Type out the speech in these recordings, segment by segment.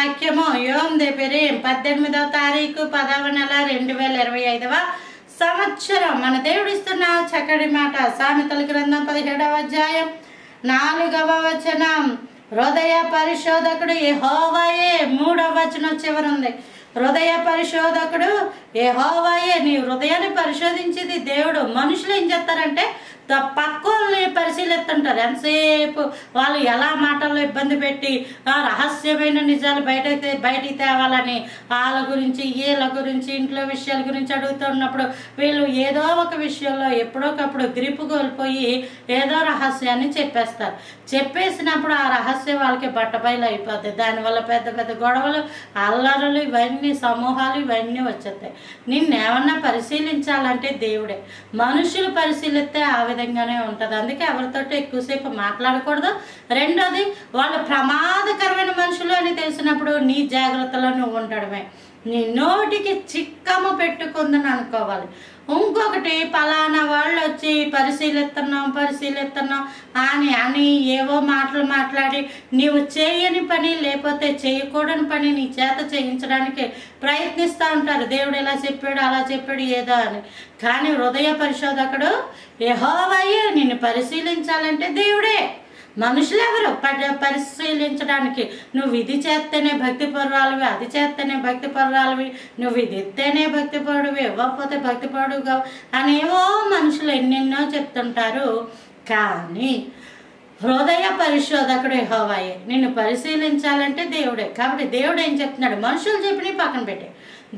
వాక్యము యోమ్ దెపెరీం 18వ తారీఖు 10వ నెల 2025వ సంవత్సరం. మన దేవుడు ఇస్తున్న చక్కటి మాట సామెతల గ్రంథం 17వ అధ్యాయం 4వ వచనం. హృదయ పరిశోధకుడు యెహోవాయే. 3వ వచనం చివరుంది. హృదయ పరిశోధకుడు యెహోవాయే. నీ హృదయాన్ని పరిశోధించేది దేవుడు. మనుషులు ఏం చేస్తారంటే పక్కోళ్ళని పరిశీలిస్తుంటారు. ఎంతసేపు వాళ్ళు ఎలా మాటల్లో ఇబ్బంది పెట్టి రహస్యమైన నిజాలు బయటికి తేవాలని వాళ్ళ గురించి వీళ్ళ గురించి ఇంట్లో విషయాల గురించి అడుగుతున్నప్పుడు వీళ్ళు ఏదో ఒక విషయంలో ఎప్పుడోకప్పుడు గ్రిప్ కోల్పోయి ఏదో రహస్యాన్ని చెప్పేస్తారు. చెప్పేసినప్పుడు ఆ రహస్యం వాళ్ళకి బట్టబయలు అయిపోతుంది. దానివల్ల పెద్ద పెద్ద గొడవలు, అల్లరులు, ఇవన్నీ సమూహాలు ఇవన్నీ వచ్చేస్తాయి. నిన్నేమన్నా పరిశీలించాలంటే దేవుడే. మనుషులు పరిశీలిస్తే ఆ విధంగానే ఉంటుంది. అందుకే ఎవరితోటి ఎక్కువసేపు మాట్లాడకూడదు. రెండోది, వాళ్ళు ప్రమాదకరమైన మనుషులు అని తెలిసినప్పుడు నీ జాగ్రత్తలో నువ్వు ఉండడమే. నీ నోటికి చిక్కము పెట్టుకుందని అనుకోవాలి. ఇంకొకటి, పలానా వాళ్ళు వచ్చి పరిశీలిస్తున్నాం అని ఏవో మాటలు మాట్లాడి నీవు చేయని పని లేకపోతే చేయకూడని పని నీ చేత చేయించడానికి ప్రయత్నిస్తూ ఉంటారు. దేవుడు ఎలా చెప్పాడు అలా చెప్పాడు ఏదో అని. కానీ హృదయ పరిశోధకుడు యెహోవాయే. నిన్ను పరిశీలించాలంటే దేవుడే. మనుషులు ఎవరు పరిశీలించడానికి? నువ్వు ఇది చేస్తేనే భక్తి పరురాలివి, అది చేస్తేనే భక్తి పరురాలివి, నువ్వు ఇది ఇస్తేనే భక్తి పరుడివి, ఇవ్వకపోతే భక్తి పరుడుగా అనేవో మనుషులు ఎన్నెన్నో చెప్తుంటారు. కానీ హృదయ పరిశోధకుడు యెహోవాయే. నిన్ను పరిశీలించాలంటే దేవుడే. కాబట్టి దేవుడు ఏం చెప్తున్నాడు? మనుషులు చెప్పి పక్కన పెట్టే.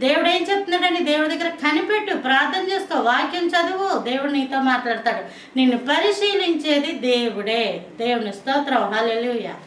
దేవుడు ఏం చెప్తున్నాడని దేవుడి దగ్గర కనిపెట్టు, ప్రార్థన చేసుకో, వాక్యం చదువు. దేవుడు నీతో మాట్లాడతాడు. నిన్ను పరిశీలించేది దేవుడే. దేవుని స్తోత్రం. హల్లెలూయా.